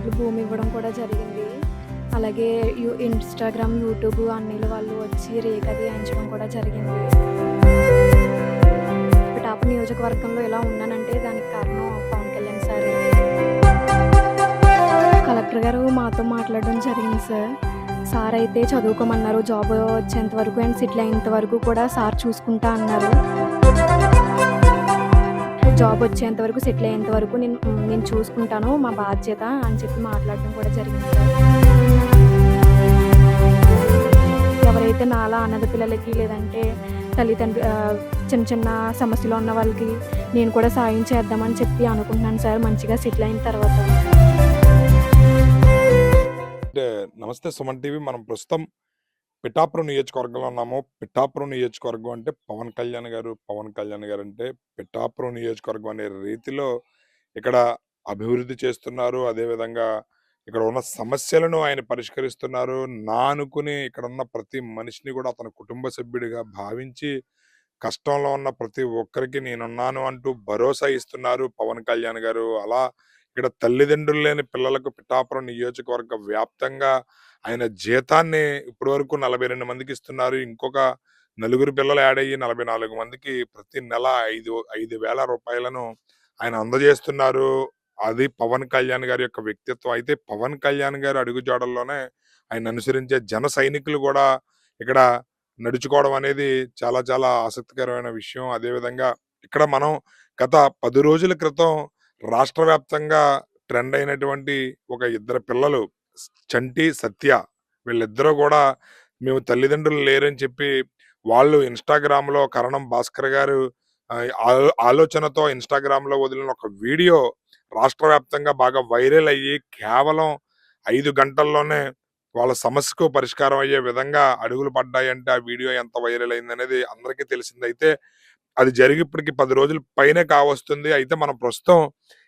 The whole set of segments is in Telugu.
సెంట్లు భూమి ఇవ్వడం కూడా జరిగింది. అలాగే ఇన్‌స్టాగ్రామ్, యూట్యూబ్ అన్నీల వాళ్ళు వచ్చి రేఖది ఏయించడం కూడా జరిగింది. పిఠాపురం నియోజకవర్గంలో ఇలా ఉన్నానంటే దానికి కారణం పవన్ కళ్యాణ్ సారే. కలెక్టర్ గారు మాతో మాట్లాడడం జరిగింది సార్. సార్ అయితే చదువుకోమన్నారు. జాబ్ వచ్చేంత వరకు అండ్ సెటిల్ అయ్యేంత వరకు కూడా సార్ చూసుకుంటా అన్నారు. జాబ్ వచ్చేంత వరకు, సెటిల్ అయ్యేంత వరకు నేను చూసుకుంటాను. మా బాధ్యత అని చెప్పి మాట్లాడడం కూడా జరిగింది సార్. ఎవరైతే నాలా అనాథ పిల్లలకి లేదంటే చిన్న చిన్న సమస్యలు ఉన్న వాళ్ళకి నేను కూడా సాయం చేద్దామని చెప్పి అనుకుంటున్నాను సార్ మంచిగా సెటిల్ అయిన తర్వాత. అంటే నమస్తే సుమన్ టీవీ. మనం ప్రస్తుతం పిఠాపురం నియోజకవర్గంలో ఉన్నాము. పిఠాపురం నియోజకవర్గం అంటే పవన్ కళ్యాణ్ గారు అంటే పిఠాపురం నియోజకవర్గం అనే రీతిలో ఇక్కడ అభివృద్ధి చేస్తున్నారు. అదేవిధంగా ఇక్కడ ఉన్న సమస్యలను ఆయన పరిష్కరిస్తున్నారు. నా అనుకుని ఇక్కడ ఉన్న ప్రతి మనిషిని కూడా అతని కుటుంబ సభ్యుడిగా భావించి కష్టంలో ఉన్న ప్రతి ఒక్కరికి నేనున్నాను అంటూ భరోసా ఇస్తున్నారు పవన్ కళ్యాణ్ గారు. అలా ఇక్కడ తల్లిదండ్రులు లేని పిల్లలకు పిఠాపురం నియోజకవర్గ వ్యాప్తంగా ఆయన జీతాన్ని ఇప్పటి వరకు 42 మందికి ఇస్తున్నారు. ఇంకొక నలుగురు పిల్లలు యాడ్ అయ్యి 44 మందికి ప్రతి నెల 5,000 రూపాయలను ఆయన అందజేస్తున్నారు. అది పవన్ కళ్యాణ్ గారి యొక్క వ్యక్తిత్వం. అయితే పవన్ కళ్యాణ్ గారు అడుగుజాడల్లోనే ఆయన అనుసరించే జన సైనికులు కూడా ఇక్కడ నడుచుకోవడం అనేది చాలా చాలా ఆసక్తికరమైన విషయం. అదేవిధంగా ఇక్కడ మనం గత 10 రోజుల క్రితం రాష్ట్ర వ్యాప్తంగా ట్రెండ్ అయినటువంటి ఒక ఇద్దరు పిల్లలు చంటి, సత్య, వీళ్ళిద్దరూ కూడా మేము తల్లిదండ్రులు లేరని చెప్పి వాళ్ళు ఇన్‌స్టాగ్రామ్‌లో కరణం భాస్కర్ గారు ఆలోచనతో ఇన్‌స్టాగ్రామ్‌లో వదిలిన ఒక వీడియో రాష్ట్ర వ్యాప్తంగా బాగా వైరల్ అయ్యి కేవలం 5 గంటల్లోనే వాళ్ళ సమస్యకు పరిష్కారం అయ్యే విధంగా అడుగులు పడ్డాయంటే ఆ వీడియో ఎంత వైరల్ అయిందనేది అందరికీ తెలిసింది. అయితే అది జరిగి ఇప్పటికి 10 రోజుల పైనే కావస్తుంది. అయితే మనం ప్రస్తుతం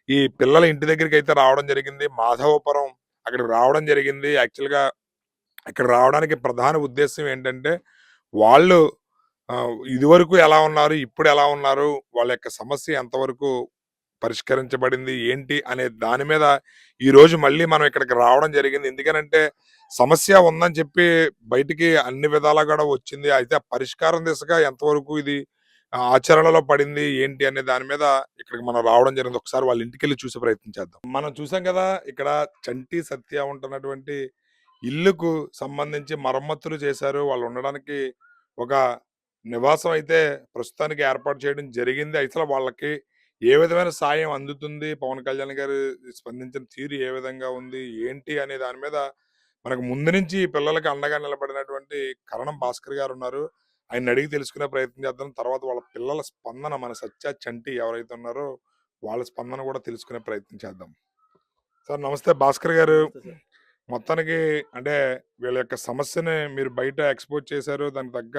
ఈ పిల్లల ఇంటి దగ్గరికి అయితే రావడం జరిగింది. మాధవపురం అక్కడికి రావడం జరిగింది. యాక్చువల్‌గా ఇక్కడ రావడానికి ప్రధాన ఉద్దేశం ఏంటంటే వాళ్ళు ఇదివరకు ఎలా ఉన్నారు, ఇప్పుడు ఎలా ఉన్నారు, వాళ్ళ యొక్క సమస్య ఎంతవరకు పరిష్కరించబడింది ఏంటి అనే దాని మీద ఈ రోజు మళ్ళీ మనం ఇక్కడికి రావడం జరిగింది. ఎందుకనంటే సమస్య ఉందని చెప్పి బయటికి అన్ని విధాలా కూడా వచ్చింది. అయితే ఆ పరిష్కారం దిశగా ఎంతవరకు ఇది ఆచరణలో పడింది ఏంటి అనే దాని మీద ఇక్కడికి మనం రావడం జరిగింది. ఒకసారి వాళ్ళ ఇంటికెళ్ళి చూసే ప్రయత్నం చేద్దాం. మనం చూసాం కదా ఇక్కడ చంటి, సత్య ఉంటున్నటువంటి ఇల్లుకు సంబంధించి మరమ్మతులు చేశారు. వాళ్ళు ఉండడానికి ఒక నివాసం అయితే ప్రస్తుతానికి ఏర్పాటు చేయడం జరిగింది. అసలు వాళ్ళకి ఏ విధమైన సాయం అందుతుంది, పవన్ కళ్యాణ్ గారు స్పందించిన తీరు ఏ విధంగా ఉంది ఏంటి అనే దాని మీద మనకు ముందు నుంచి ఈ పిల్లలకి అండగా నిలబడినటువంటి కరణం భాస్కర్ గారు ఉన్నారు. ఆయన అడిగి తెలుసుకునే ప్రయత్నం చేద్దాం. తర్వాత వాళ్ళ పిల్లల స్పందన, మన సత్య, చంటి ఎవరైతే ఉన్నారో వాళ్ళ స్పందన కూడా తెలుసుకునే ప్రయత్నం చేద్దాం. సార్ నమస్తే భాస్కర్ గారు. నమస్తే సార్. మొత్తానికి అంటే వీళ్ళ యొక్క సమస్యని మీరు బయట ఎక్స్‌పోజ్ చేశారు. దానికి తగ్గ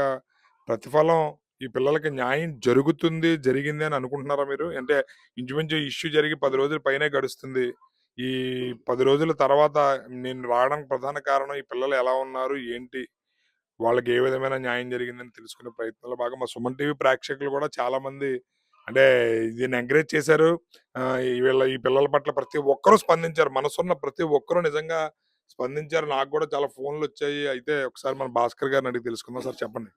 ప్రతిఫలం ఈ పిల్లలకి న్యాయం జరిగింది అని అనుకుంటున్నారా మీరు? అంటే ఇంచుమించు ఇష్యూ జరిగి 10 రోజుల పైనే గడుస్తుంది. ఈ 10 రోజుల తర్వాత నేను రావడానికి ప్రధాన కారణం ఈ పిల్లలు ఎలా ఉన్నారు? ఏంటి? వాళ్ళకి ఏ విధమైన న్యాయం జరిగిందని తెలుసుకునే ప్రయత్నంలో భాగంగా మా సుమన్ టీవీ ప్రేక్షకులు కూడా చాలా మంది అంటే దీన్ని ఎంకరేజ్ చేశారు. ఈ పిల్లల పట్ల ప్రతి ఒక్కరూ స్పందించారు. మనసున్న ప్రతి ఒక్కరూ నిజంగా స్పందించారు. నాకు కూడా చాలా ఫోన్‌లొచ్చాయి. అయితే ఒకసారి మన భాస్కర్ గారిని అడిగి తెలుసుకుందాం. సార్ చెప్పండి.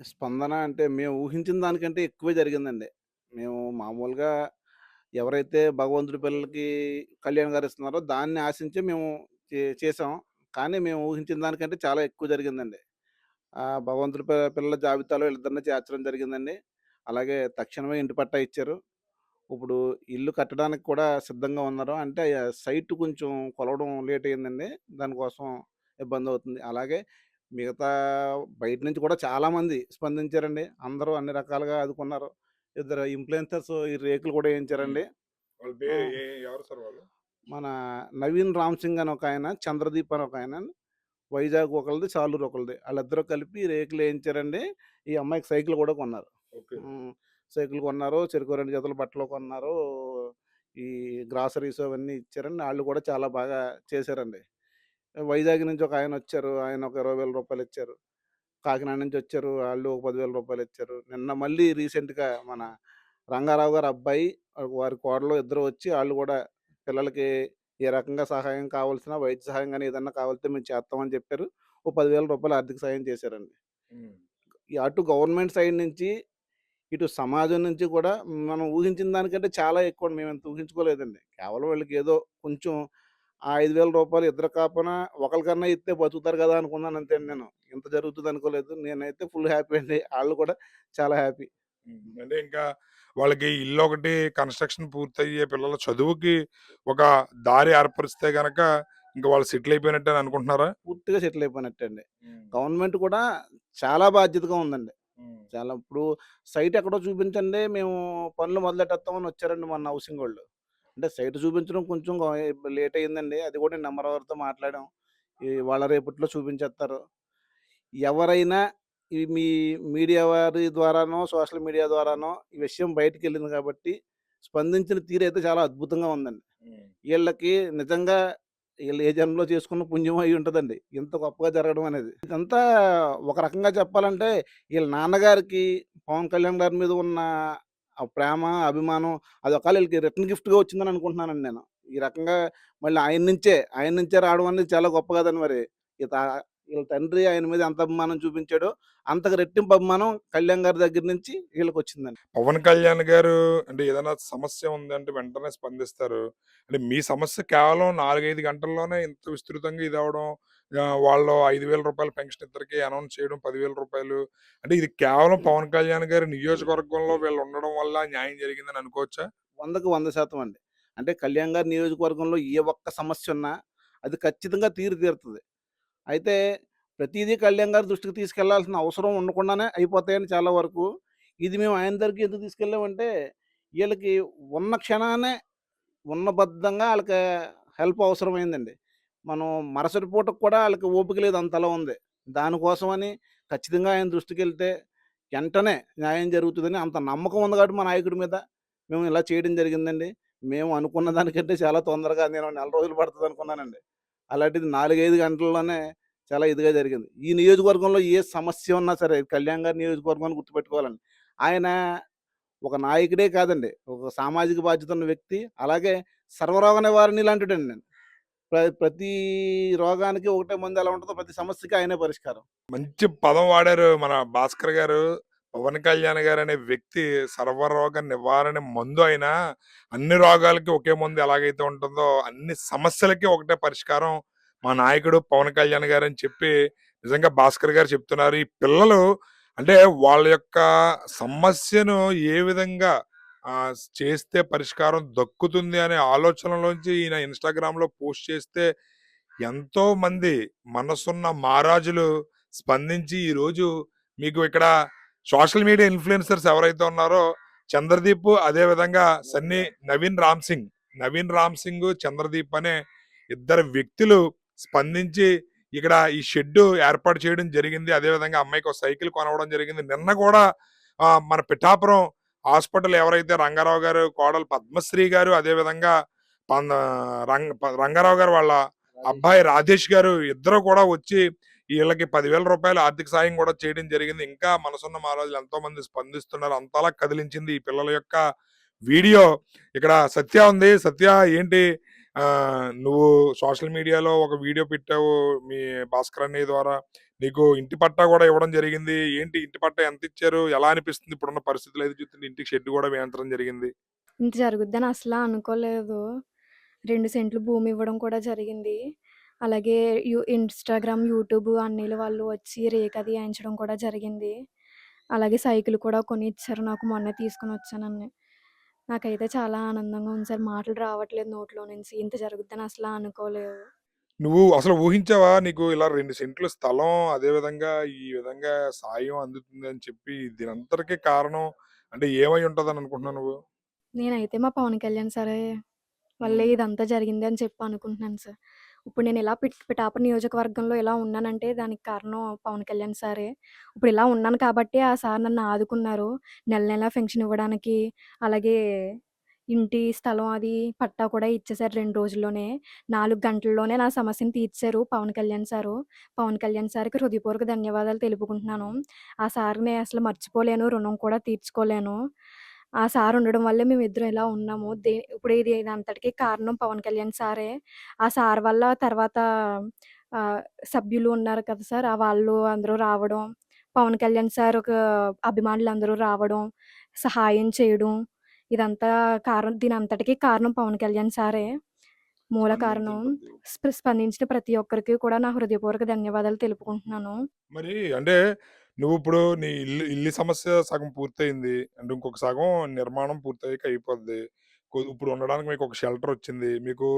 స్పందన అంటే మేము ఊహించిన దానికంటే ఎక్కువే జరిగిందండి. మేము మామూలుగా ఎవరైతే భగవంతుడి పిల్లలకి కళ్యాణ్ గారు ఇస్తున్నారో దాన్ని ఆశించి మేము చేసాం. కానీ మేము ఊహించిన దానికంటే చాలా ఎక్కువ జరిగిందండి. భగవంతుడి పిల్లల జాబితాలో వీళ్ళిద్దరిని చేర్చడం జరిగిందండి. అలాగే తక్షణమే ఇంటి పట్టా ఇచ్చారు. ఇప్పుడు ఇల్లు కట్టడానికి కూడా సిద్ధంగా ఉన్నారు. అంటే సైట్ కొంచెం కొలవడం లేట్ అయిందండి. దానికోసం ఇబ్బందవుతుంది. అలాగే మిగతా బయట నుంచి కూడా చాలామంది స్పందించారండి. అందరూ అన్ని రకాలుగా ఆదుకున్నారు. ఇద్దరు ఇన్‌ఫ్లుయెన్సర్స్ ఈ రేకులు కూడా ఏయించారండి. వాళ్ళ ఆ! పేరు ఎవరు సార్ వాళ్ళు? మన నవీన్ రామ్ సింగ్ అని ఒకాయన, చంద్రదీప్ అని ఒకాయన, వైజాగ్ ఒకళ్ళది, సాలూరు ఒకళ్ళది. ఆళ్ళిద్దరూ కలిపి రేకులేయించారండి. ఈ అమ్మాయికి సైకిల్ కూడా కొన్నారు. ఓకే. హ్మ్. సైకిల్ కొన్నారు. చెరకో 2 జతల బట్టలు కొన్నారు. ఈ గ్రాసరీస్ అవన్నీ ఇచ్చారండి. ఆళ్ళు కూడా చాలా బాగా చేశారండి. వైజాగ్ నుంచి ఒక ఆయనొచ్చారు. ఆయన ఒక రూ. 20,000 ఇచ్చారు. కాకినాడ నుంచి వచ్చారు. ఆళ్ళు ఒక రూ. 10,000 ఇచ్చారు. నిన్న మళ్ళీ రీసెంట్‌గా మన రంగారావు గారి అబ్బాయి, వారి కోడలు ఇద్దరు వచ్చి ఆళ్ళు కూడా పిల్లలకి ఏ రకంగా సహాయం కావాల్సిన వైద్య సహాయం గాని ఏదన్నా కావాలితే మేము చేస్తామని చెప్పారు. ఓ రూ. 10,000 ఆర్థిక సాయం చేశారండి. హ్మ్. అటు గవర్నమెంట్ సైడ్ నుంచి, ఇటు సమాజం నుంచి కూడా మనం ఊహించిన దానికంటే చాలా ఎక్కువండి. మేమంత ఊహించుకోలేదండి. కేవలం వీళ్ళకేదో కొంచెం ఆ రూ. 5,000 ఇద్దరు కాపోయినా ఒకళ్ళకన్నా ఇత్తే బతుకుతారు కదా అనుకున్నాను అంతే అండి నేను. ఇంత జరుగుతదనుకోలేదు. నేనైతే ఫుల్ హ్యాపీ అండి. ఆళ్ళు కూడా చాలా హ్యాపీ. అంటే ఇంకా వాళ్ళకి ఇల్లు ఒకటి కన్‌స్ట్రక్షన్ పూర్తయ్యే పిల్లల చదువుకి ఒక దారి ఏర్పరిస్తే గనక ఇంక వాళ్ళు సెటిల్ అయిపోయినట్టే అని అనుకుంటున్నారా? పూర్తిగా సెటిల్ అయిపోయినట్టే అండి. హ్మ్. గవర్నమెంట్ కూడా చాలా బాధ్యతగా ఉందండి. హ్మ్. చాలా ఇప్పుడు సైట్ ఎక్కడో చూపించండి మేము పనులు మొదలెట్టేస్తామని వచ్చారండి మొన్న హౌసింగోళ్ళు. అంటే సైట్ చూపించడం కొంచెం లేట్ అయిందండి. అది కూడా నెంబర్ ఎవరితో మాట్లాడాం. ఇవాళ రేపట్లో చూపించేత్తారు. ఎవరైనా ఈ మీడియా వారి ద్వారానో, సోషల్ మీడియా ద్వారానో ఈ విషయం బయటికెళ్ళింది కాబట్టి స్పందించిన తీరైతే చాలా అద్భుతంగా ఉందండి. హ్మ్. ఈళ్ళకి నిజంగా ఈళ్ళు ఏ జన్మలో చేసుకున్న పుణ్యం అయ్యుంటదండి. ఇంత గొప్పగా జరగడం అనేది. ఇదంతా ఒక రకంగా చెప్పాలంటే ఈళ్ళ నాన్నగారికి పవన్ కళ్యాణ్ గారి మీద ఉన్న ఆ ప్రేమ, అభిమానం అదొకళ ఈళ్ళకి రిటర్న్ గిఫ్ట్‌గా వచ్చిందని అనుకుంటున్నానండి నేను. ఈ రకంగా మళ్ళీ ఆయన నుంచే రావడం అనేది చాలా గొప్ప కదండీ మరి. ఇత ఈళ్ళ తండ్రి ఆయన మీద ఎంత అభిమానం చూపించాడో అంతకు రెట్టింపు అభిమానం కళ్యాణ్ గారి దగ్గర నుంచి ఈళ్ళకొచ్చిందండి. పవన్ కళ్యాణ్ గారు అంటే ఏదైనా సమస్య ఉందంటే వెంటనే స్పందిస్తారు. అంటే మీ సమస్య కేవలం 4, 5 గంటల్లోనే ఇంత విస్తృతంగా ఇదవ్వడం, వాళ్ళు రూ. 5,000 పెన్షన్ ఇద్దరికీ అనౌన్స్ చేయడం, రూ. 10,000 అంటే ఇది కేవలం పవన్ కళ్యాణ్ గారి నియోజకవర్గంలో వీళ్ళు ఉండడం వల్ల న్యాయం జరిగిందని అనుకోవచ్చా? 100కి 100% అండి. అంటే కళ్యాణ్ గారి నియోజకవర్గంలో ఏ ఒక్క సమస్యున్నా అది ఖచ్చితంగా తీరుతీరుతది. అయితే ప్రతీదీ కళ్యాణ్ గారి దృష్టికి తీసుకెళ్లాల్సిన అవసరం ఉండకుండానే అయిపోతాయండి చాలా వరకు. ఇది మేము ఆయన దగ్గరికి ఎందుకు తీసుకెళ్ళామంటే, ఈళ్ళకి ఉన్న క్షణానే ఉన్నబద్ధంగా ఆళ్ళకి హెల్ప్ అవసరమైందండి. మనం మరుసటి పూటకి కూడా ఆళ్ళకి ఓపిక లేదు అంతలా ఉంది. దానికోసమని ఖచ్చితంగా ఆయన దృష్టికెళ్తే ఎంటనే న్యాయం జరుగుతదని అంత నమ్మకం ఉంది కాబట్టి మా నాయకుడి మీద మేము ఇలా చేయడం జరిగిందండి. మేము అనుకున్న దానికంటే చాలా తొందరగా నేను నెల రోజులు పడతదనుకున్నానండి. అలాంటిది 4, 5 గంటల్లోనే చాలా ఇదిగా జరిగింది. ఈ నియోజకవర్గంలో ఏ సమస్య ఉన్నా సరే కళ్యాణ్ గారి నియోజకవర్గాన్ని గుర్తుపెట్టుకోవాలండి. ఆయన ఒక నాయకుడే కాదండి. ఒక సామాజిక బాధ్యత ఉన్న వ్యక్తి. అలాగే సర్వరోగ నివారణి లాంటిడండి. ప్రతి రోగానికి ఒకటే మందు ఎలా ఉంటదో ప్రతి సమస్యకి ఆయనే పరిష్కారం. మంచి పదం వాడారు మన భాస్కర్ గారు. పవన్ కళ్యాణ్ గారనే వ్యక్తి సర్వరోగ నివారణ మందు అయినా, అన్ని రోగాలకి ఒకే మందు ఎలాగైతే ఉంటుందో, అన్ని సమస్యలకి ఒకటే పరిష్కారం మా నాయకుడు పవన్ కళ్యాణ్ గారని చెప్పి, నిజంగా భాస్కర్ గారు చెప్తున్నారు. ఈ పిల్లలు అంటే వాళ్ళ యొక్క సమస్యను ఏ విధంగా చేస్తే పరిష్కారం దక్కుతుంది అనే ఆలోచనలోంచి ఈయన ఇన్‌స్టాగ్రామ్‌లో పోస్ట్ చేస్తే ఎంతో మంది మనసున్న మారాజులు స్పందించి ఈరోజు మీకు ఇక్కడ సోషల్ మీడియా ఇన్‌ఫ్లుయెన్సర్స్ ఎవరైతే ఉన్నారో చంద్రదీప్ అదే విధంగా నవీన్ రామ్ సింగ్, చంద్రదీప్ అనే ఇద్దరు వ్యక్తులు స్పందించి ఇక్కడ ఈ షెడ్ ఏర్పాటు చేయడం జరిగింది. అదే విధంగా అమ్మాయికి ఒక సైకిల్ కొనవడం జరిగింది. నిన్న కూడా మన పిఠాపురం హాస్పిటల్ ఎవరైతే రంగారావు గారు కోడలు పద్మశ్రీ గారు అదే విధంగా పంద రంగారావు గారు వాళ్ళ అబ్బాయి రాజేష్ గారు ఇద్దరు కూడా వచ్చి వీళ్ళకి రూ. 10,000 ఆర్థిక సాయం కూడా చేయడం జరిగింది. ఇంకా మనసున్న మహారాజులు ఎంతో మంది స్పందిస్తున్నారు. అంతలా కదిలించింది ఈ పిల్లల యొక్క వీడియో. ఇక్కడ సత్య ఉంది. సత్య ఏంటి నువ్వు సోషల్ మీడియాలో ఒక వీడియో పెట్టావు మీ భాస్కర్ అన్నయ్య ద్వారా. నీకు ఇంటి పట్టా కూడా ఇవ్వడం జరిగింది. ఏంటి ఇంటి పట్టా ఎంత ఇచ్చారు? ఎలా అనిపిస్తుంది ఇప్పుడున్న పరిస్థితులు అయితే చూస్తుంటే ఇంటికి షెడ్ కూడా వేయించడం జరిగింది. ఇంత జరుగుద్దని అసలా అనుకోలేదు. 2 సెంట్లు భూమి ఇవ్వడం కూడా జరిగింది. అలాగే ఇన్‌స్టాగ్రామ్, యూట్యూబ్ అన్నీల వాళ్ళు వచ్చి రేక్ అది ఏయించడం కూడా జరిగింది. అలాగే సైకిల్ కూడా కొనిచ్చారు నాకు మొన్నే తీసుకొనొచ్చానని. నాకైతే చాలా ఆనందంగా ఉంది సార్. మాటలు రావట్లేదు నోట్లో నుంచి. ఇంత జరుగుద్దని అసలా అనుకోలేదు. నువ్వు అసలు ఊహించావా? నీకు ఇలా 2 సెంట్లు స్థలం, అదే విధంగా ఈ విధంగా సాయం అందుతుందని చెప్పి దీనంతటికి కారణం అంటే ఏమై ఉంటదని అనుకుంటున్నావు నువ్వు? నేనైతే మా పవన్ కళ్యాణ్ సారే వల్లే హ్మ్. ఇదంతా జరిగింది అని చెప్పి అనుకుంటున్నాను సార్. ఇప్పుడు నేను ఇలా పిఠాపురం నియోజకవర్గంలో ఇలా ఉన్నానంటే దానికి కారణం పవన్ కళ్యాణ్ సారే. ఇప్పుడు ఇలా ఉన్నాను కాబట్టే ఆ సార్ నన్ను ఆదుకున్నారు. నెల నెలా పెన్షన్ ఇవ్వడానికి, అలాగే ఇంటి స్థలం అది పట్టా కూడా ఇచ్చేసారు 2 రోజుల్లోనే. 4 గంటల్లోనే నా సమస్యను తీర్చారు పవన్ కళ్యాణ్ సారు. పవన్ కళ్యాణ్ సార్‌కి హృదయపూర్వక ధన్యవాదాలు తెలుపుకుంటున్నాను. ఆ సార్‌ని అసలు మర్చిపోలేను. రుణం కూడా తీర్చుకోలేను. ఆ సార్ ఉండడం వల్లే మేమిద్దరం ఇలా ఉన్నాము. ఇప్పుడు ఇదంతటికి కారణం పవన్ కళ్యాణ్ సారే. ఆ సార్ వల్ల తర్వాత ఆహ్, సభ్యులు ఉన్నారు కదా సార్! వాళ్ళు అందరూ రావడం, పవన్ కళ్యాణ్ సార్ అభిమానులందరూ రావడం, సహాయం చేయడం, ఇదంతా దీనంతటికి కారణం పవన్ కళ్యాణ్ సారే. మూల స్పందించిన కారణం. ప్రతి స్పందించిన ప్రతి ఒక్కరికి కూడా నా హృదయపూర్వక ధన్యవాదాలు తెలుపుకుంటున్నాను. మరి అంటే నువ్విప్పుడు నీ ఇల్లు సమస్య సగం పూర్తయింది. అంటే ఇంకొక సగం నిర్మాణం పూర్తయ్యాక అయిపోద్ది. ఇప్పుడు ఉండడానికి మీకొక షెల్టరొచ్చింది. మీకు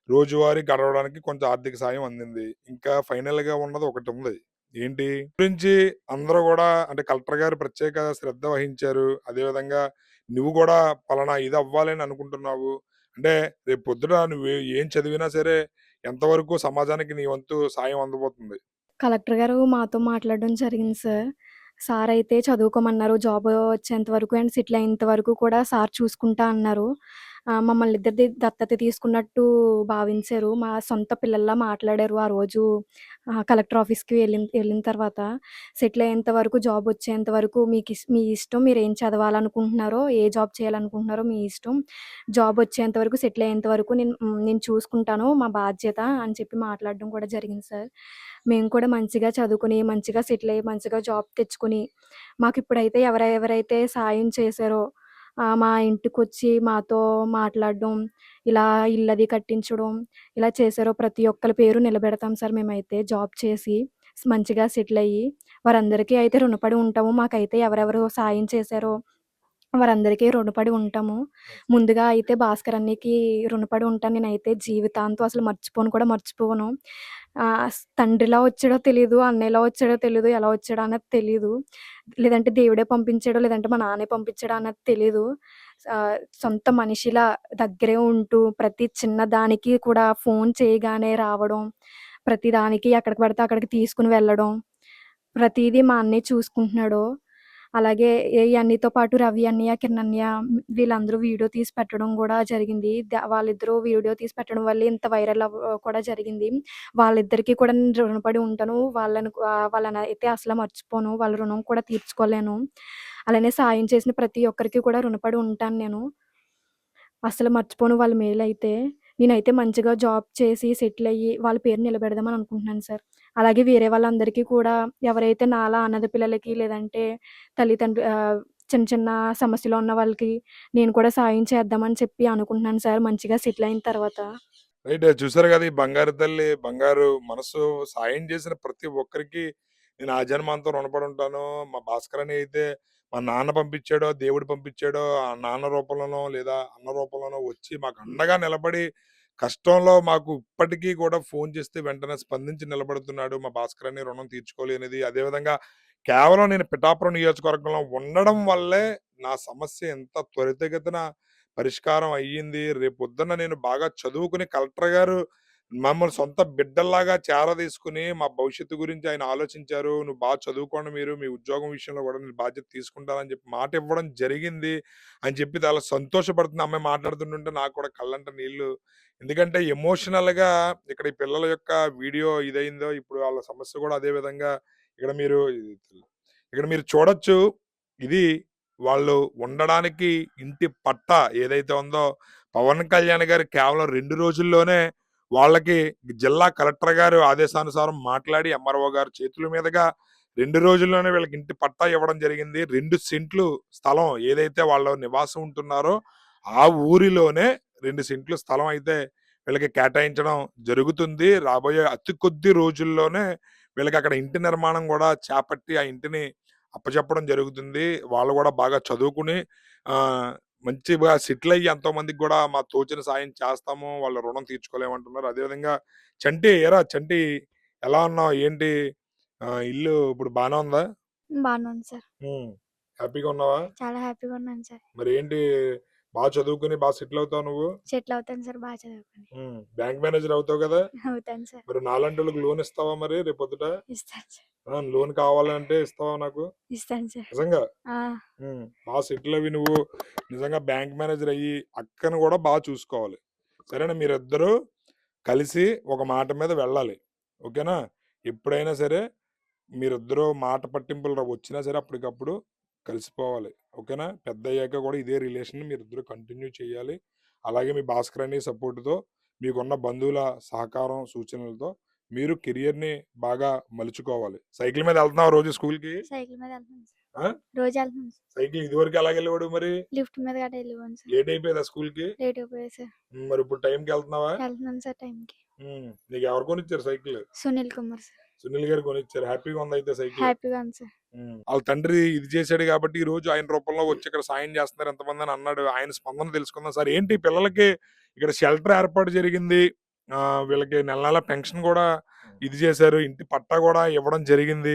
రోజువారీ గడవడానికి కొంచెం ఆర్థిక సాయం అందింది. ఇంకా ఫైనల్‌గా ఉన్నది ఒకటుంది. ఏంటి? గురించి అందరూ గూడా అంటే కలెక్టర్ గారు ప్రత్యేక శ్రద్ధ వహించారు. అదే విధంగా నువ్వు గూడా పలానా ఇది అవ్వాలని అనుకుంటున్నావు. అంటే రేపు పొద్దున నువ్వు ఏం చదివినా సరే ఎంతవరకు సమాజానికి నీ వంతు సాయం అందబోతుంది. కలెక్టర్ గారు మాతో మాట్లాడడం జరిగింది సార్. సార్ అయితే చదువుకోమన్నారు. జాబ్ వచ్చేంత వరకు అండ్ సెటిల్ అయ్యేంత వరకు కూడా సార్ చూసుకుంటా అన్నారు. మమ్మల్ని ఇద్దరిది దత్తత తీసుకున్నట్టు భావించారు. మా సొంత పిల్లల్లా మాట్లాడారు ఆ రోజు కలెక్టర్ ఆఫీస్‌కి వెళ్ళిన తర్వాత. సెటిల్ అయ్యేంత వరకు జాబ్ వచ్చేంత వరకు మీ ఇష్టం. మీరేం చదవాలనుకుంటున్నారో, ఏ జాబ్ చేయాలనుకుంటున్నారో మీ ఇష్టం. జాబ్ వచ్చేంత వరకు సెటిల్ అయ్యేంత వరకు నేను చూసుకుంటాను. మా బాధ్యత అని చెప్పి మాట్లాడడం కూడా జరిగింది సార్. మేము కూడా మంచిగా చదువుకొని, మంచిగా సెటిల్ అయ్యి, మంచిగా జాబ్ తెచ్చుకొని, మాకిప్పుడైతే ఎవరైతే సాయం చేశారో మా ఇంటికొచ్చి మాతో మాట్లాడడం, ఇలా ఇల్లది కట్టించడం, ఇలా చేశారో ప్రతి ఒక్కళ్ళ పేరు నిలబెడతాం సార్ మేమైతే జాబ్ చేసి, మంచిగా సెటిల్ అయ్యి. వారందరికీ అయితే రుణపడి ఉంటాము. మాకైతే ఎవరెవరు సాయం చేశారో వారందరికీ రుణపడి ఉంటాము. ముందుగా అయితే భాస్కర్ అన్నయ్యకి రుణపడి ఉంటాను నేనైతే జీవితాంతం అసలు మర్చిపోను. తండ్రిలా వచ్చాడో తెలీదు, అన్నయ్యలా వచ్చాడో తెలీదు, ఎలా వచ్చాడో అన్నది తెలీదు. లేదంటే దేవుడే పంపించాడో, లేదంటే మా నాన్నే పంపించాడా అన్నది తెలీదు. సొంత మనిషిలా దగ్గరే ఉంటూ ప్రతి చిన్న దానికి కూడా ఫోన్ చేయగానే రావడం, ప్రతి దానికి ఎక్కడికి పడితే అక్కడికి తీసుకొని వెళ్ళడం, ప్రతీదీ మా అన్నయ్య చూసుకుంటున్నాడు. అలాగే అన్నయ్యతో పాటు రవి అన్నయ్య, కిరణ్ అన్నయ్య వీళ్ళందరూ వీడియో తీసి పెట్టడం గూడా జరిగింది. వాళ్ళిద్దరూ వీడియో తీసి పెట్టడం వల్లే ఇంత వైరల్ కూడా జరిగింది. వాళ్ళిద్దరికీ కూడా నేను రుణపడి ఉంటాను. వాళ్ళనైతే అసలు మర్చిపోను. వాళ్ళ రుణం కూడా తీర్చుకోలేను. అలానే సాయం చేసిన ప్రతి ఒక్కరికి కూడా రుణపడి ఉంటాను నేను. అస్సలు మర్చిపోను వాళ్ళ మేలైతే. నేనైతే మంచిగా జాబ్ చేసి సెటిల్ అయ్యి వాళ్ళ పేరు నిలబెడదామని అనుకుంటున్నాను సార్. అలాగే వేరే వాళ్ళందరికీ కూడా ఎవరైతే నాలా అనాథ పిల్లలకి లేదంటే చిన్న చిన్న సమస్యలో ఉన్న వాళ్ళకి నేను కూడా సాయం చేద్దామని చెప్పి అనుకుంటున్నాను సార్ మంచిగా సెటిల్ అయిన తర్వాత. రైట్. చూసారు గదా! ఈ బంగారు తల్లి, బంగారు మనసు సాయం చేసిన ప్రతి ఒక్కరికి నేను ఆ జన్మాంతం రుణపడి ఉంటాను. మా భాస్కరని అయితే మా నాన్న పంపించాడో, దేవుడు పంపించాడో, ఆ నాన్న రూపంలోనో లేదా అన్న రూపంలోనో వచ్చి మాకు అండగా నిలబడి కష్టంలో మాకు ఇప్పటికీ కూడా ఫోన్ చేస్తే వెంటనే స్పందించి నిలబడుతున్నాడు. మా భాస్కరని రుణం తీర్చుకోలేనిది. అదేవిధంగా కేవలం నేను పిఠాపురం నియోజకవర్గంలో ఉండడం వల్లే నా సమస్య ఎంత త్వరితగతిన పరిష్కారం అయ్యింది. రేపొద్దున్న నేను బాగా చదువుకుని కలెక్టర్ గారు మమ్మల్ని సొంత బిడ్డల్లాగా చేరదీసుకొని మా భవిష్యత్తు గురించి ఆయన ఆలోచించారు. "నువ్వు బాగా చదువుకోండి మీరు. మీ ఉద్యోగం విషయంలో కూడా నేను బాధ్యత తీసుకుంటానని" చెప్పి మాట ఇవ్వడం జరిగింది అని చెప్పి చాలా సంతోషపడుతుంది. ఆ అమ్మాయి మాట్లాడుతుంటుంటే నాకు కూడా కళ్ళంట నీళ్ళు. ఎందుకంటే ఎమోషనల్‌గా ఇక్కడ ఈ పిల్లల యొక్క వీడియో ఇదయిందో ఇప్పుడు వాళ్ళ సమస్య కూడా అదే విధంగా ఇక్కడ మీరు ఇక్కడ మీరు చూడొచ్చు. ఇది వాళ్ళు ఉండడానికి ఇంటి పట్టా ఏదైతే ఉందో పవన్ కళ్యాణ్ గారు కేవలం 2 రోజుల్లోనే వాళ్ళకి జిల్లా కలెక్టర్ గారు ఆదేశానుసారం మాట్లాడి ఎంఆర్ఓ గారి చేతుల మీదుగా 2 రోజుల్లోనే వీళ్ళకి ఇంటి పట్టా ఇవ్వడం జరిగింది. 2 సెంట్లు స్థలం ఏదైతే వాళ్ళు నివాసం ఉంటున్నారో ఆ ఊరిలోనే 2 సెంట్లు స్థలం అయితే వీళ్ళకి కేటాయించడం జరుగుతుంది. రాబోయే అతి కొద్ది రోజుల్లోనే వీళ్ళకి అక్కడ ఇంటి నిర్మాణం కూడా చేపట్టి ఆ ఇంటిని అప్పచెప్పడం జరుగుతుంది. వాళ్ళు గూడా బాగా చదువుకుని మంచిగా సెటిల్ అయ్యి ఎంతో మందికి గూడా మా తోచిన సాయం చేస్తాము. వాళ్ళ రుణం తీర్చుకోలేమంటున్నారు. అదేవిధంగా చంటి ఎలా ఉన్నావు? ఏంటి? ఇల్లు ఇప్పుడు బానే ఉందా? బానే ఉంది సార్. హ్మ్. హ్యాపీగా ఉన్నావా? చాలా హ్యాపీగా ఉన్నాను సార్. మరేంటి చదువుకొని సెటిల్ అవుతావు నువ్వు? సెటిల్ అవుతాను సార్ బా చదువుకొని. బ్యాంక్ మేనేజర్ అవుతావు గదా! అవుతాను సార్. మరి నాలాంటోళ్ళకి లోన్ ఇస్తావా మరి రేపొద్దుట? ఇస్తాను సార్. లోన్ కావాలంటే ఇస్తావా నాకు? ఇస్తాను సార్. నిజంగా? ఆ! సెటిల్ అవ్వి నువ్వు నిజంగా బ్యాంక్ మేనేజర్ అయ్యి అక్కను కూడా చూసుకోవాలి. సరేనా? మీరిద్దరూ కలిసి ఒక మాట మీద వెళ్ళాలి. ఓకేనా? ఎప్పుడైనా సరే మీరిద్దరూ మాట పట్టింపులు వచ్చినా సరే అప్పటికప్పుడు కలిసిపోవాలి. ఓకేనా? పెద్దయ్యాక కూడా ఇదే రిలేషన్ మీరిద్దరూ కంటిన్యూ చేయాలి. అలాగే మీ భాస్కర్ అన్నయ్య సపోర్ట్‌తో, మీకున్న బంధువుల సహకారం, సూచనలతో మీరు కెరియర్‌ని బాగా మలుచుకోవాలి. సైకిల్ మీద ఎళ్తున్నావా రోజు స్కూల్‌కి? సైకిల్ మీద వెళ్తున్నాను సార్. ఆ? రోజు వెళ్తున్నాను సార్. సైకిల్ ఇదివరకు ఎలాగెళ్ళేవాడివి మరి? లిఫ్ట్ మీద గట్టా వెళ్ళేవాడిని సార్. లేట్ అయిపోయేదా స్కూల్‌కి? లేట్ అయిపోయేది సార్. మరి ఇప్పుడు టైంకి ఎళ్తున్నావా? వెళ్తున్నాను సార్ టైంకి. నీకు ఎవరు కొనిచ్చారు సైకిల్? సునీల్ కుమార్ సార్. సునీల్ గారు కొనిచ్చారు. హ్యాపీగా ఉందా అయితే సైకిల్? హ్యాపీగా ఉంది సార్. వాళ్ళ తండ్రి ఇది చేశాడు కాబట్టి ఈ రోజు ఆయన రూపంలో వచ్చి ఇక్కడ సాయం చేస్తున్నారు ఎంతమంది అని అన్నాడు. ఆయన స్పందన తెలుసుకుందాం. సార్ ఏంటి పిల్లలకి ఇక్కడ షెల్టర్ ఏర్పాటు జరిగింది. వీళ్ళకి నెల నెల పెన్షన్ కూడా ఇది చేశారు. ఇంటి పట్టా కూడా ఇవ్వడం జరిగింది.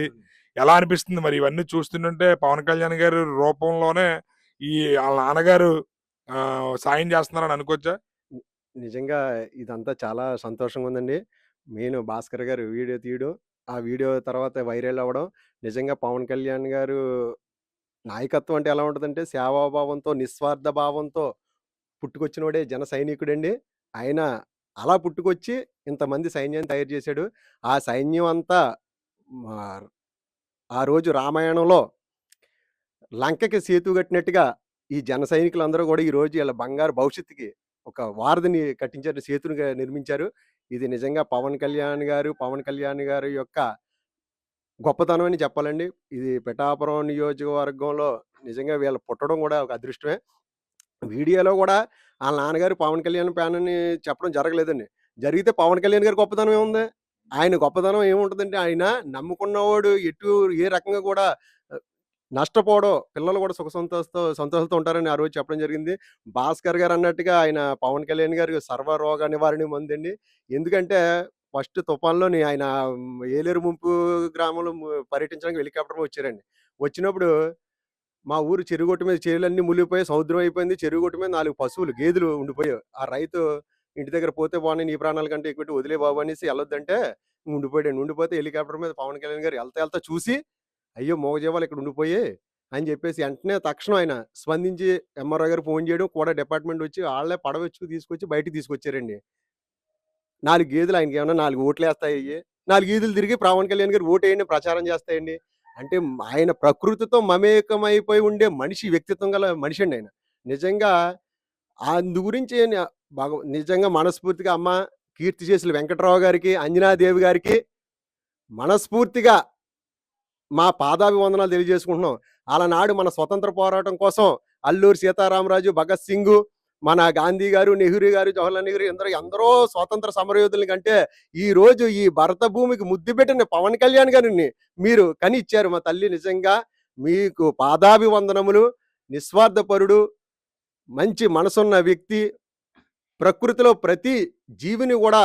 ఎలా అనిపిస్తుంది మరి ఇవన్నీ చూస్తుంటే పవన్ కళ్యాణ్ గారి రూపంలోనే ఈ వాళ్ళ నాన్నగారు సాయం చేస్తున్నారని అనుకోవచ్చా? ని నిజంగా ఇదంతా చాలా సంతోషంగా ఉందండి. మెయిన్ భాస్కర్ గారు వీడియో తీయడం, ఆ వీడియో తర్వాత వైరల్ అవ్వడం, నిజంగా పవన్ కళ్యాణ్ గారు నాయకత్వం అంటే ఎలా ఉంటదంటే సేవాభావంతో, నిస్వార్థ భావంతో పుట్టుకొచ్చినోడే జన సైనికుడండి. ఆయన అలా పుట్టుకొచ్చి ఇంతమంది సైన్యాన్ని తయారు చేశాడు. ఆ సైన్యం అంతా మా ఆ రోజు రామాయణంలో లంకకి సేతు కట్టినట్టుగా ఈ జన సైనికులందరూ కూడా ఈరోజు ఈళ్ళ బంగారు భవిష్యత్తుకి ఒక వారధిని కట్టించారు. సేతునిగా నిర్మించారు. ఇది నిజంగా పవన్ కళ్యాణ్ గారి యొక్క గొప్పతనం అని చెప్పాలండి. ఇది పిఠాపురం నియోజకవర్గంలో నిజంగా వీళ్ళు పుట్టడం కూడా ఒక అదృష్టమే. వీడియోలో గూడా ఆళ్ళ నాన్నగారు పవన్ కళ్యాణ్ ఫ్యాన్ అని చెప్పడం జరగలేదండి. జరిగితే పవన్ కళ్యాణ్ గారి గొప్పతనం ఏముంది? ఆయన గొప్పతనం ఏముంటదంటే ఆయన నమ్ముకున్నవాడు ఏ రకంగా కూడా ఆహ్, నష్టపోవడం. పిల్లలు కూడా సంతోషాలతో ఉంటారని ఆ రోజు చెప్పడం జరిగింది. భాస్కర్ గారు అన్నట్టుగా ఆయన పవన్ కళ్యాణ్ గారు సర్వరోగ నివారణి మందండి. ఎందుకంటే ఫస్ట్ తుఫాన్‌లోని ఆయన ఏలేరు ముంపు గ్రామంలో పర్యటించడానికి హెలికాప్టర్‌లో వచ్చారండి. వచ్చినప్పుడు మా ఊరు చెరుగొట్టు మీద చేలన్నీ మునిగిపోయాయి. సముద్రం అయిపోయింది. చెరుగొట్టు మీద 4 పశువులు, గేదెలు ఉండిపోయాయి. ఆ రైతు ఇంటి దగ్గర పోతే పోనీ నీ ప్రాణాల కంటే ఎక్కువ వదిలేయి బాబు అనేసి ఎళ్ళొద్దంటే ఉండిపోయాడండి. ఉండిపోతే హెలికాప్టర్ మీద పవన్ కళ్యాణ్ గారు ఎళ్తా చూసి, అయ్యో! మూగజీవాలు ఇక్కడ ఉండిపోయాయి అని చెప్పేసి వెంటనే తక్షణం ఆయన స్పందించి ఎంఆర్‌ఓ గారికి ఫోన్ చేయడం, కూడా డిపార్ట్‌మెంట్ వచ్చి ఆళ్ళే పడవెచ్చుకు తీసుకొచ్చి బయటికి తీసుకొచ్చారండి. 4 గేదెలు ఆయనకేమన్నా 4 ఓట్లేస్తాయయ్యి. 4 ఈదులు తిరిగి పవన్ కళ్యాణ్ గారు ఓటేయండి ప్రచారం చేస్తాయండి. అంటే ఆయన ప్రకృతితో మమేకమైపోయి ఉండే మనిషి, వ్యక్తిత్వం గల మనిషండి ఆయన. నిజంగా అందు గురించి నిజంగా మనస్ఫూర్తిగా అమ్మ కీర్తిశేషులు వెంకట్రావు గారికి, అంజనాదేవి గారికి మనస్ఫూర్తిగా మా పాదాభివందనాలు తెలియజేసుకుంటున్నాం. ఆలనాడు మన స్వతంత్ర పోరాటం కోసం అల్లూరి సీతారామరాజు, భగత్ సింగు, మన గాంధీ గారు, నెహ్రూ గారు, జవహర్లాల్ నెహ్రూ ఎందరో స్వాతంత్ర సమరయోధుల కంటే ఈరోజు ఈ భరత భూమికి ముద్దు పెట్టిన పవన్ కళ్యాణ్ గారిని మీరు కనిచ్చారు మా తల్లి. నిజంగా మీకు పాదాభివందనములు. నిస్వార్థపరుడు, మంచి మనసున్న వ్యక్తి, ప్రకృతిలో ప్రతి జీవిని కూడా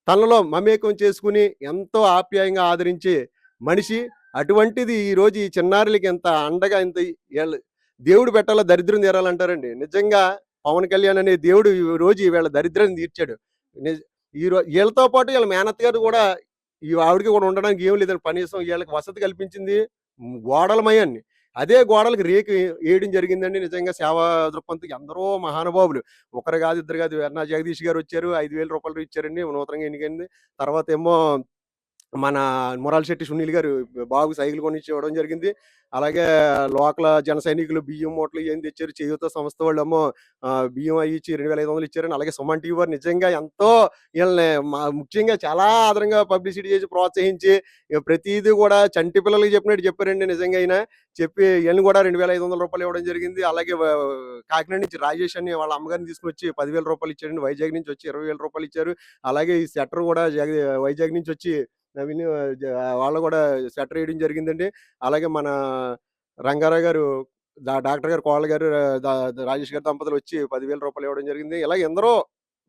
తనలో మమేకం చేసుకుని ఎంతో ఆప్యాయంగా ఆదరించే మనిషి. అటువంటిది ఈరోజు ఈ చిన్నారులకి ఎంత అండగా ఇంత ఈళ్ళ దేవుడు పెట్టాలా దరిద్రం తీరాలంటారండి. నిజంగా పవన్ కళ్యాణ్ అనే దేవుడు ఈ రోజు వీళ్ళ దరిద్రాన్ని తీర్చాడు. నిజ ఈళ్ళతో పాటు ఈళ్ళ మేనత్త గారు కూడా ఈ ఆవిడకి కూడా ఉండడానికి ఏం లేదండి. కనీసం ఈళ్ళకి వసతి కల్పించింది గోడలమయాన్ని. అదే గోడలకి రేకు ఏయడం జరిగిందండి. నిజంగా సేవా దృక్పథంతో ఎందరో మహానుభావులు, ఒకరు కాదు, ఇద్దరు కాదు. వెన్నా జగదీష్ గారు వచ్చారు. రూ. 5,000 ఇచ్చారండి. నూతనంగా ఎన్నికైంది. తర్వాతేమో మన మురాల శెట్టి సునీల్ గారు బాబు సైకిల్ కొనిచ్చి ఇవ్వడం జరిగింది. అలాగే లోకల్ జన సైనికులు బియ్యం మూటలు ఇయన్నీ తెచ్చారు. చేయూత సంస్థ వాళ్ళేమో బియ్యం అయి ఇచ్చి 2,500 ఇచ్చారండి. అలాగే సుమన్ టీవీ వారు నిజంగా ఎంతో ఈళ్ళని ముఖ్యంగా చాలా ఆదరంగా పబ్లిసిటీ చేసి ప్రోత్సహించి ప్రతీదీ కూడా చంటి పిల్లలకి చెప్పినట్టు చెప్పారండి. నిజంగా ఆయన చెప్పి ఈళ్ళని కూడా రూ. 2,500 ఇవ్వడం జరిగింది. అలాగే కాకినాడ నుంచి రాజేష్ అని వాళ్ళ అమ్మగారిని తీసుకొచ్చి రూ. 10,000 ఇచ్చారండి. వైజాగ్ నుంచి వచ్చి రూ. 20,000 ఇచ్చారు. అలాగే ఈ సెటర్ కూడా వైజాగ్ నుంచి వచ్చి నవీన్ వాళ్ళు కూడా స్వెటర్ వేయడం జరిగిందండి. అలాగే మన రంగారావు గారు, డాక్టర్ గారు కోడలు గారు, రాజేష్ గారి దంపతులు వచ్చి రూ. 10,000 ఇవ్వడం జరిగింది. ఇలా ఎందరో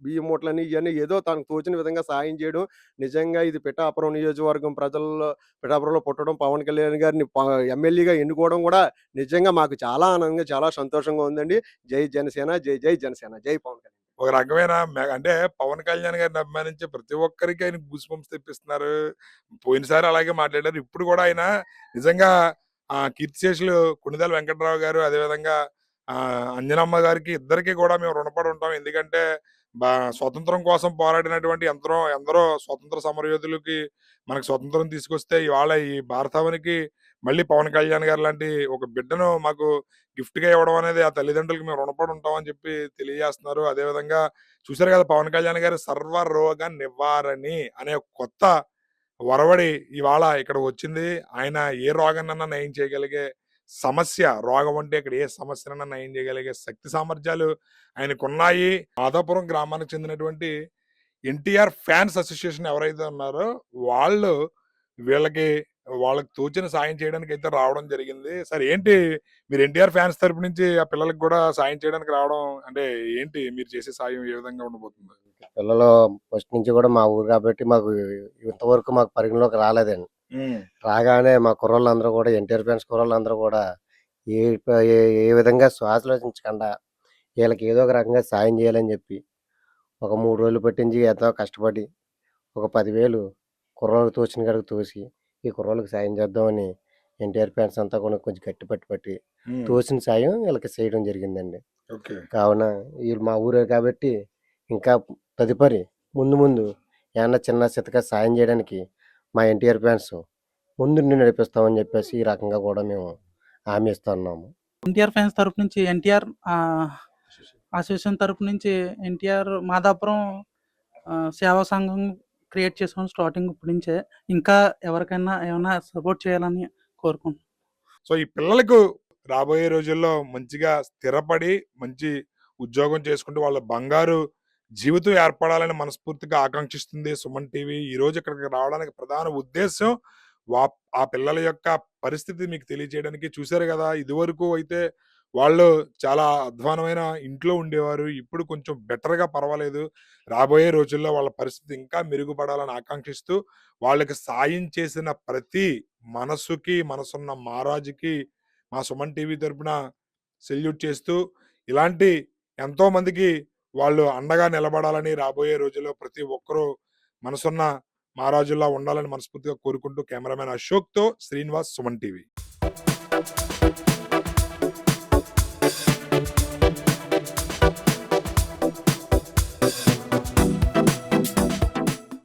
బియ్యం మూటలని ఇయన్నీ ఏదో తనకు తోచిన విధంగా సాయం చేయడం. నిజంగా ఇది పిఠాపురం నియోజకవర్గం ప్రజల్లో పిఠాపురంలో పుట్టడం, పవన్ కళ్యాణ్ గారిని ఎమ్మెల్యేగా ఎన్నుకోవడం కూడా నిజంగా మాకు చాలా ఆనందంగా, చాలా సంతోషంగా ఉందండి. జై జనసేన, జై జై జనసేన, జై పవన్ కళ్యాణ్. ఒక రకమైన అంటే పవన్ కళ్యాణ్ గారిని అభిమానించే ప్రతి ఒక్కరికి ఆయన గూస్ బంప్స్ తెప్పిస్తున్నారు. పోయినసారి అలాగే మాట్లాడారు. ఇప్పుడు కూడా ఆయన నిజంగా కీర్తిశేషులు కొణిదెల వెంకట్రావు గారు, అదేవిధంగా అంజనమ్మ గారికి ఇద్దరికి కూడా మేము రుణపడి ఉంటాం. ఎందుకంటే స్వతంత్రం కోసం పోరాడినటువంటి ఎందరో స్వతంత్ర సమరయోధులకి మనకు స్వతంత్రం తీసుకొస్తే ఇవాళ ఈ భారతావనికి మళ్ళీ పవన్ కళ్యాణ్ గారు లాంటి ఒక బిడ్డను మాకు గిఫ్ట్‌గా ఇవ్వడం అనేది ఆ తల్లిదండ్రులకి మేము రుణపడి ఉంటాం అని చెప్పి తెలియజేస్తున్నారు. అదేవిధంగా చూసారు కదా! పవన్ కళ్యాణ్ గారు సర్వరోగ నివారణి అనే ఒక కొత్త ఒరవడి ఇవాళ ఇక్కడ వచ్చింది. ఆయన ఏ రోగాన్నైనా నయం చేయగలిగే రోగం అంటే ఇక్కడ ఏ సమస్యనైనా నయం చేయగలిగే శక్తి సామర్థ్యాలు ఆయనకున్నాయి. మాధాపురం గ్రామానికి చెందినటువంటి ఎన్టీఆర్ ఫ్యాన్స్ అసోసియేషన్ ఎవరైతే ఉన్నారో వాళ్ళు వీళ్ళకి వాళ్ళకి తోచిన సాయం చేయడానికి అయితే రావడం జరిగింది. సరే ఏంటి మీరు ఎన్టీఆర్ ఫ్యాన్స్ తరపు నుంచి ఆ పిల్లలకి కూడా సాయం చేయడానికి రావడం అంటే ఏంటి మీరు చేసే సాయం ఏ విధంగా ఉండబోతుంది? పిల్లలు ఫస్ట్ నుంచి కూడా మా ఊరు కాబట్టి మాకు ఇంతవరకు మాకు పరిగణలోకి రాలేదండి. రాగానే మా కుర్రోళ్ళందరూ కూడా ఎన్టీఆర్ ఫ్యాన్స్ కుర్రోళ్ళందరూ కూడా ఏ ఏ ఏ విధంగా శ్వాసలోచించకుండా వీళ్ళకి ఏదో ఒక రకంగా సాయం చేయాలని చెప్పి ఒక 3 రోజులు పట్టించి ఎంతో కష్టపడి ఒక 10,000 కుర్రోళ్ళకి తోచిన కాడికి తోసి ఈ కుర్రోళ్ళకి సాయం చేద్దామని ఎన్టీఆర్ ఫ్యాన్స్ అంతా కూడా కొంచెం గట్టి పట్టి తోసిన సాయం వీళ్ళకి చేయడం జరిగిందండి. ఓకే. కావున వీళ్ళు మా ఊరే కాబట్టి ఇంకా తదుపరి ముందు ఏమన్నా చిన్న చితక సాయం చేయడానికి మా ఎన్టీఆర్ ఫ్యాన్స్ ముందుండి నడిపిస్తామని చెప్పేసి ఈ రకంగా కూడా మేము హామీ ఇస్తున్నాము. ఎన్టీఆర్ ఫ్యాన్స్ తరపు నుంచి ఎన్టీఆర్ అసోసియేషన్ తరపు నుంచి ఎన్టీఆర్ మాదాపురం సేవా సంఘం క్రియేట్ చేసుకొని స్టార్టింగ్ ఇప్పటి నుంచే ఇంకా ఎవరికైనా ఏమైనా సపోర్ట్ చేయాలని కోరుకుంటున్నాను. సో ఈ పిల్లలకు రాబోయే రోజుల్లో మంచిగా స్థిరపడి మంచి ఉద్యోగం చేసుకుంటూ వాళ్ళ బంగారు జీవితం ఏర్పడాలని మనస్ఫూర్తిగా ఆకాంక్షిస్తుంది సుమన్ టీవీ. ఈ రోజు ఇక్కడికి రావడానికి ప్రధాన ఉద్దేశం ఆ పిల్లల యొక్క పరిస్థితి మీకు తెలియజేయడానికి. చూశారు కదా, ఇదివరకు అయితే వాళ్ళు చాలా అధ్వానమైన ఇంట్లో ఉండేవారు. ఇప్పుడు కొంచెం బెటర్‌గా పర్వాలేదు. రాబోయే రోజుల్లో వాళ్ళ పరిస్థితి ఇంకా మెరుగుపడాలని ఆకాంక్షిస్తూ, వాళ్ళకి సాయం చేసిన ప్రతి మనసున్న మహారాజుకి మా సుమన్ టీవీ తరపున సెల్యూట్ చేస్తూ, ఇలాంటి ఎంతో మందికి వాళ్ళు అండగా నిలబడాలని రాబోయే రోజుల్లో ప్రతి ఒక్కరూ మనసున్న మహారాజుల్లా ఉండాలని మనస్ఫూర్తిగా కోరుకుంటూ కెమెరామెన్ అశోక్‌తో శ్రీనివాస్, సుమన్ టీవీ.